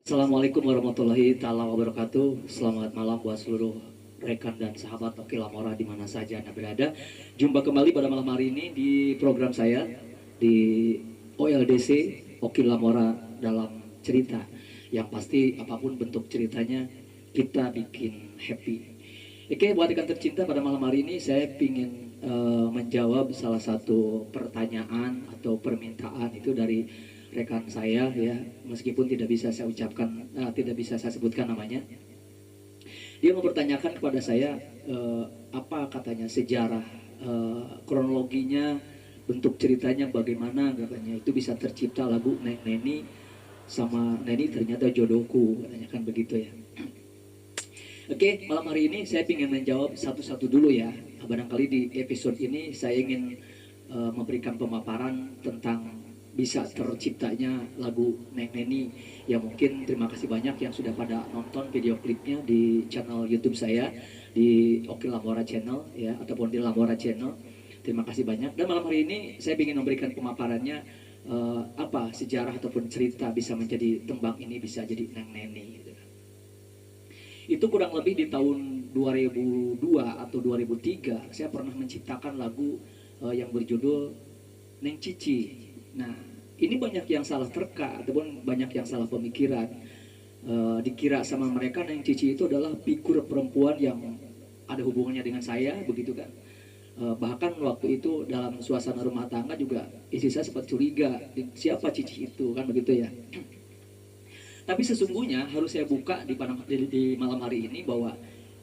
Assalamualaikum warahmatullahi taala wabarakatuh. Selamat malam buat seluruh rekan dan sahabat Oki Lamora di mana saja Anda berada. Jumpa kembali pada malam hari ini di program saya di OLDC Oki Lamora dalam cerita. Yang pasti apapun bentuk ceritanya kita bikin happy. Oke, buat rekan tercinta pada malam hari ini saya ingin menjawab salah satu pertanyaan atau permintaan itu dari rekan saya ya, meskipun tidak bisa saya ucapkan, tidak bisa saya sebutkan namanya. Dia mempertanyakan kepada saya apa katanya sejarah, kronologinya, bentuk ceritanya bagaimana katanya itu bisa tercipta lagu Neng Neni sama Neni ternyata jodohku katanya kan begitu ya. Oke, malam hari ini saya ingin menjawab satu-satu dulu ya. Barangkali di episode ini saya ingin memberikan pemaparan tentang bisa terciptanya lagu Neng Neni. Ya mungkin terima kasih banyak yang sudah pada nonton video klipnya di channel YouTube saya di Oki Lamora Channel ya ataupun di Lamora Channel. Terima kasih banyak. Dan malam hari ini saya ingin memberikan pemaparannya apa sejarah ataupun cerita bisa menjadi tembang ini bisa jadi Neng Neni. Gitu. Itu kurang lebih di tahun 2002 atau 2003 saya pernah menciptakan lagu yang berjudul Neng Cici. Nah, ini banyak yang salah terka ataupun banyak yang salah pemikiran. Dikira sama mereka Neng Cici itu adalah figur perempuan yang ada hubungannya dengan saya, begitu kan. Bahkan waktu itu dalam suasana rumah tangga juga istri saya sempat curiga siapa Cici itu kan begitu ya. Tapi sesungguhnya harus saya buka di malam hari ini bahwa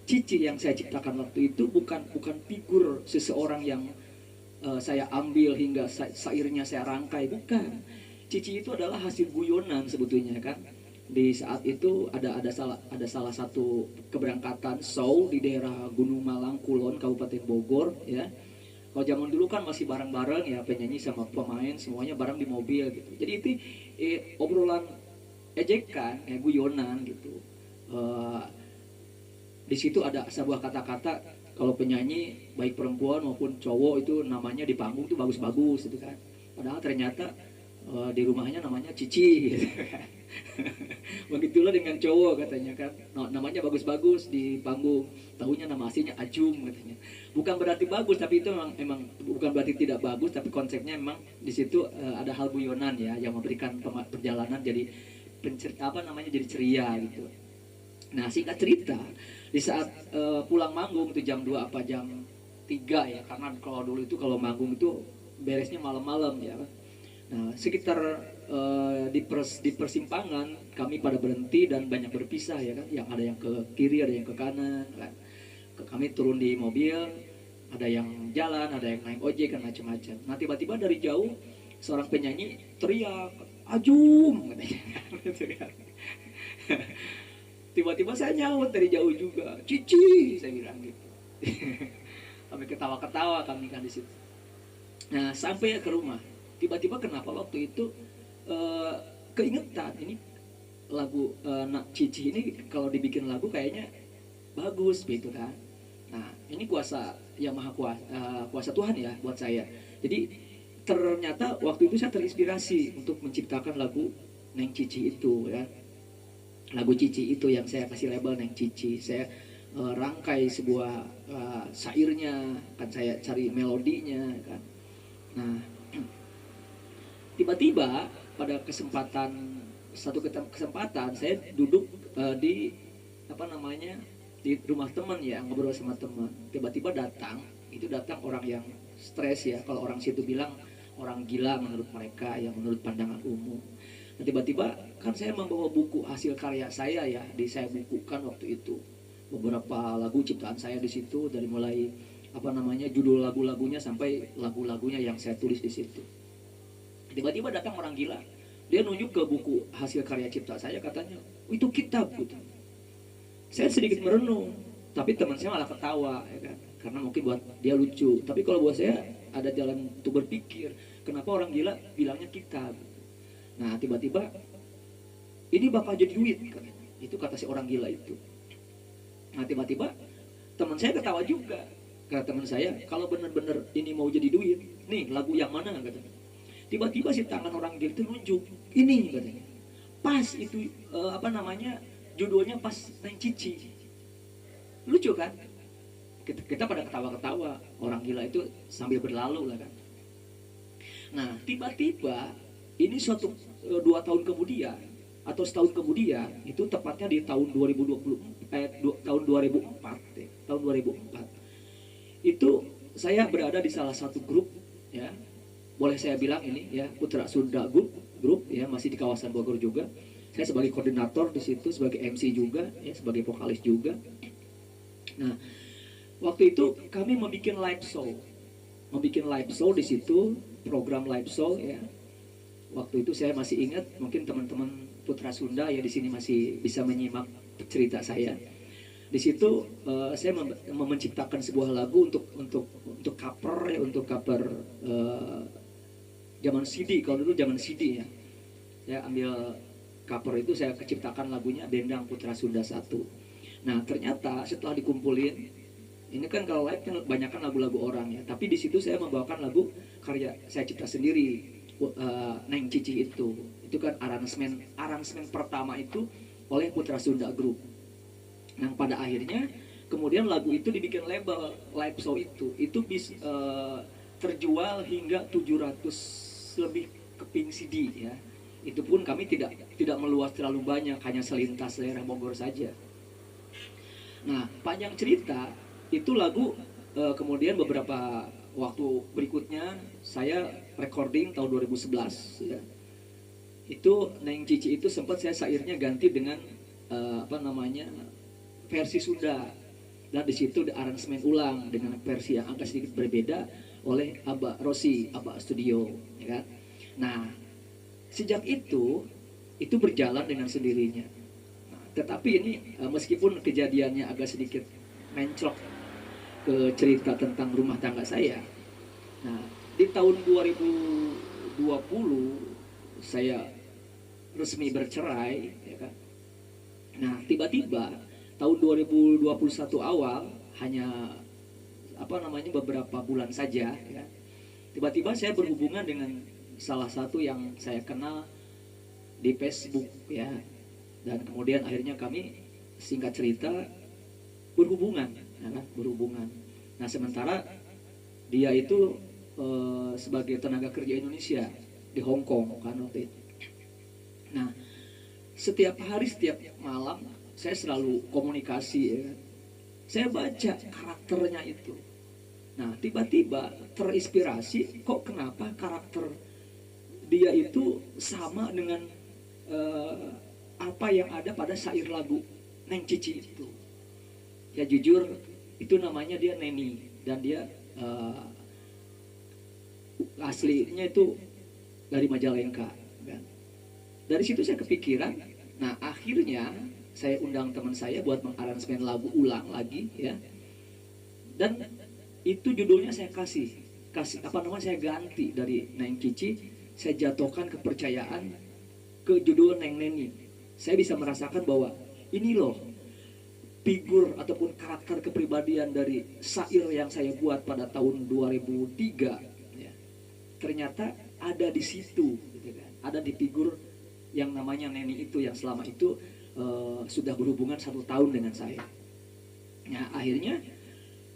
Cici yang saya ciptakan waktu itu bukan figur seseorang yang saya ambil hingga sairnya saya rangkai, bukan. Cici itu adalah hasil guyonan sebetulnya kan. Di saat itu ada salah satu keberangkatan show di daerah Gunung Malang, Kulon, Kabupaten Bogor ya. Kalau zaman dulu kan masih bareng-bareng ya, penyanyi sama pemain semuanya bareng di mobil gitu. Jadi itu obrolan ejekan, guyonan gitu. Di situ ada sebuah kata-kata kalau penyanyi baik perempuan maupun cowok itu namanya di panggung itu bagus-bagus gitu kan. Padahal ternyata di rumahnya namanya Cici gitu kan. Begitulah dengan cowok katanya kan. Namanya bagus-bagus di panggung, tahunya nama aslinya Ajum katanya. Bukan berarti bagus tapi itu memang bukan berarti tidak bagus tapi konsepnya memang di situ ada hal guyonan ya yang memberikan perjalanan jadi jadi ceria gitu. Nah singkat cerita di saat pulang manggung itu jam 2 apa jam 3 ya, karena kalau dulu itu kalau manggung itu beresnya malam-malam ya. Nah sekitar di persimpangan kami pada berhenti dan banyak berpisah ya kan, yang ada yang ke kiri ada yang ke kanan kan. Kami turun di mobil, ada yang jalan, ada yang naik ojek kan macam-macam. Nah tiba-tiba dari jauh seorang penyanyi teriak Ajum katanya. Tiba-tiba saya nyaut dari jauh juga, Cici saya bilang gitu. Sampai ketawa-ketawa kami kan di situ. Nah sampai ke rumah, tiba-tiba kenapa waktu itu keingetan ini lagu Nak Cici ini kalau dibikin lagu kayaknya bagus gitu kan. Nah ini kuasa yang maha kuasa Tuhan ya buat saya. Jadi ternyata waktu itu saya terinspirasi untuk menciptakan lagu Neng Cici itu ya. Lagu Cici itu yang saya kasih label Neng Cici. Saya rangkai sebuah syairnya, kan saya cari melodinya kan. Nah, tiba-tiba pada satu kesempatan saya duduk di di rumah teman ya, ngobrol sama teman. Tiba-tiba datang orang yang stres ya, kalau orang situ bilang orang gila menurut mereka, yang menurut pandangan umum. Nah, tiba-tiba kan saya membawa buku hasil karya saya ya, saya bukukan waktu itu beberapa lagu ciptaan saya di situ, dari mulai judul lagu-lagunya sampai lagu-lagunya yang saya tulis di situ. Tiba-tiba datang orang gila, dia nunjuk ke buku hasil karya cipta saya, katanya itu kitab gitu. Saya sedikit merenung, tapi teman saya malah ketawa ya kan, karena mungkin buat dia lucu, tapi kalau buat saya ada jalan untuk berpikir, kenapa orang gila bilangnya kitab. Nah tiba-tiba ini bakal jadi duit katanya. Itu kata si orang gila itu. Nah tiba-tiba teman saya ketawa juga. Kata teman saya, kalau benar-benar ini mau jadi duit, nih lagu yang mana katanya. Tiba-tiba si tangan orang gila itu nunjuk, ini katanya. pas itu apa namanya, judulnya pas Neng Cici. Lucu kan? Kita pada ketawa-ketawa, orang gila itu sambil berlalu lah kan. Nah tiba-tiba ini suatu 2 tahun kemudian atau setahun kemudian, itu tepatnya di tahun 2020 tahun 2004 tahun 2004 itu saya berada di salah satu grup, ya boleh saya bilang ini ya, Putra Sunda grup ya, masih di kawasan Bogor juga. Saya sebagai koordinator di situ, sebagai MC juga ya, sebagai vokalis juga. Nah waktu itu kami membuat live show di situ, program live show ya. Waktu itu saya masih ingat, mungkin teman-teman Putra Sunda ya di sini masih bisa menyimak cerita saya. Di situ saya menciptakan sebuah lagu untuk cover ya, untuk cover zaman CD, kalau dulu zaman CD ya. Saya ambil cover itu, saya ciptakan lagunya Dendang Putra Sunda 1. Nah ternyata setelah dikumpulin, ini kan kalau live kan banyak kan lagu-lagu orang ya, tapi di situ saya membawakan lagu karya saya cipta sendiri, Neng Cici itu kan aransemen pertama itu oleh Putra Sunda Group. Nah pada akhirnya kemudian lagu itu dibikin label live show itu terjual hingga 700 lebih keping CD ya. Itu pun kami tidak meluas terlalu banyak, hanya selintas daerah Bogor saja. Nah panjang cerita, itu lagu kemudian beberapa waktu berikutnya saya recording tahun 2011 ya. Itu Neng Cici itu sempat saya syairnya ganti dengan apa namanya, versi Sunda, dan di situ ada aransemen ulang dengan versi yang agak sedikit berbeda oleh Abah Rosi, Abah Studio ya kan. Nah sejak itu berjalan dengan sendirinya. Nah, tetapi ini meskipun kejadiannya agak sedikit menclok ke cerita tentang rumah tangga saya. Nah, di tahun 2020 saya resmi bercerai, ya kan. Nah, tiba-tiba tahun 2021 awal, hanya apa namanya beberapa bulan saja, ya. Tiba-tiba saya berhubungan dengan salah satu yang saya kenal di Facebook, ya. Dan kemudian akhirnya kami singkat cerita berhubungan, ya kan? Berhubungan. Nah sementara dia itu sebagai tenaga kerja Indonesia di Hong Kong kan waktu itu. Nah setiap hari, setiap malam saya selalu komunikasi ya kan? Saya baca karakternya itu. Nah tiba-tiba terinspirasi, kok kenapa karakter dia itu sama dengan apa yang ada pada syair lagu Neng Cici itu. Ya jujur itu namanya dia Neni, dan dia aslinya itu dari Majalengka kan. Dari situ saya kepikiran. Nah akhirnya saya undang teman saya buat mengaransemen lagu ulang lagi ya, dan itu judulnya saya kasih apa namanya, saya ganti dari Neng Cici, saya jatuhkan kepercayaan ke judul Neng Neni. Saya bisa merasakan bahwa ini loh figur ataupun karakter kepribadian dari syair yang saya buat pada tahun 2003 ya, ternyata ada di situ gitu kan. Ada di figur yang namanya Neni itu, yang selama itu sudah berhubungan 1 tahun dengan saya. Nah akhirnya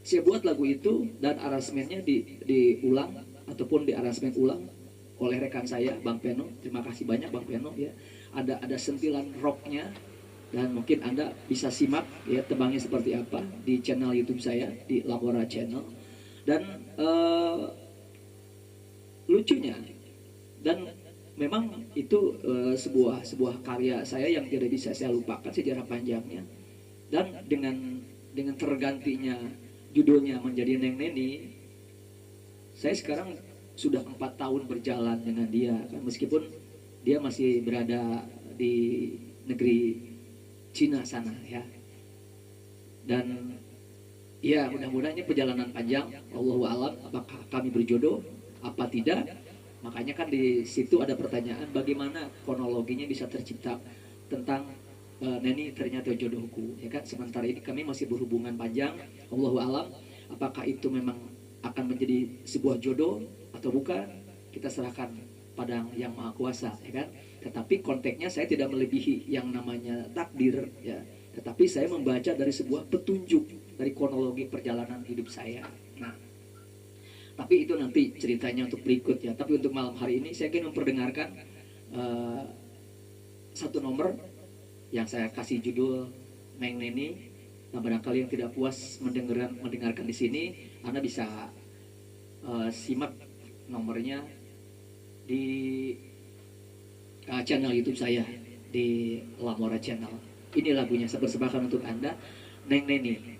saya buat lagu itu, dan aransemennya diulang ataupun diaransemen ulang oleh rekan saya Bang Peno. Terima kasih banyak Bang Peno ya. Ada sentilan rocknya, dan mungkin Anda bisa simak ya tembangnya seperti apa di channel YouTube saya di Labora Channel. Dan lucunya, dan memang itu sebuah karya saya yang tidak bisa saya lupakan sejarah panjangnya. Dan dengan tergantinya judulnya menjadi Neng Neni, saya sekarang sudah 4 tahun berjalan dengan dia kan, meskipun dia masih berada di negeri Cina sana ya. Dan ya mudah-mudahan ini perjalanan panjang. Allahu a'lam apakah kami berjodoh apa tidak. Makanya kan di situ ada pertanyaan, bagaimana kronologinya bisa tercipta tentang Neni ternyata jodohku ya kan. Sementara ini kami masih berhubungan panjang. Allahu a'lam apakah itu memang akan menjadi sebuah jodoh atau bukan, kita serahkan pada Yang Maha Kuasa ya kan. Tetapi konteksnya saya tidak melebihi yang namanya takdir ya. Tetapi saya membaca dari sebuah petunjuk dari kronologi perjalanan hidup saya. Nah, tapi itu nanti ceritanya untuk berikut ya. Tapi untuk malam hari ini saya ingin memperdengarkan satu nomor yang saya kasih judul Neng Neni. Nah, barangkali yang tidak puas mendengarkan di sini, Anda bisa simak nomornya di channel YouTube saya di Lamora Channel. Ini lagunya saya persembahkan untuk Anda, Neng Neni.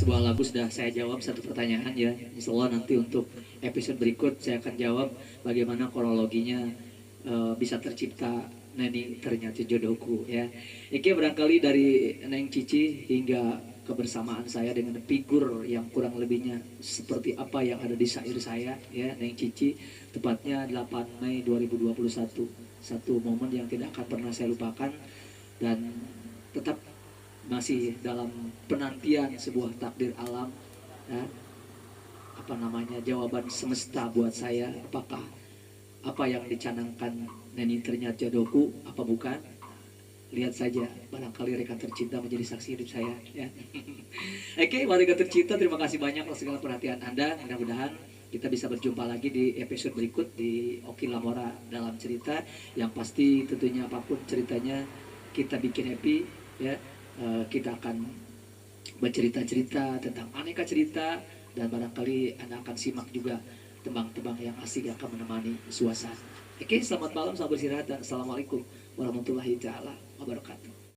sebuah lagu sudah saya jawab satu pertanyaan ya. Insya Allah nanti untuk episode berikut saya akan jawab bagaimana kronologinya bisa tercipta Neni ternyata jodohku ya. Iki barangkali dari Neng Cici hingga kebersamaan saya dengan figur yang kurang lebihnya seperti apa yang ada di syair saya ya Neng Cici, tepatnya 8 Mei 2021, satu momen yang tidak akan pernah saya lupakan dan tetap masih dalam penantian sebuah takdir alam ya, apa namanya jawaban semesta buat saya, apakah apa yang dicanangkan Neni ternyata jodohku apa bukan. Lihat saja, barangkali rekan tercinta menjadi saksi hidup saya ya. Oke, warga tercinta, terima kasih banyak atas segala perhatian Anda. Mudah-mudahan kita bisa berjumpa lagi di episode berikut di Oki Lamora dalam cerita. Yang pasti tentunya apapun ceritanya kita bikin happy ya. Kita akan bercerita-cerita tentang aneka cerita dan barangkali Anda akan simak juga tembang-tembang yang asik yang akan menemani suasana. Oke, selamat malam, selamat beristirahat dan assalamualaikum warahmatullahi taala wabarakatuh.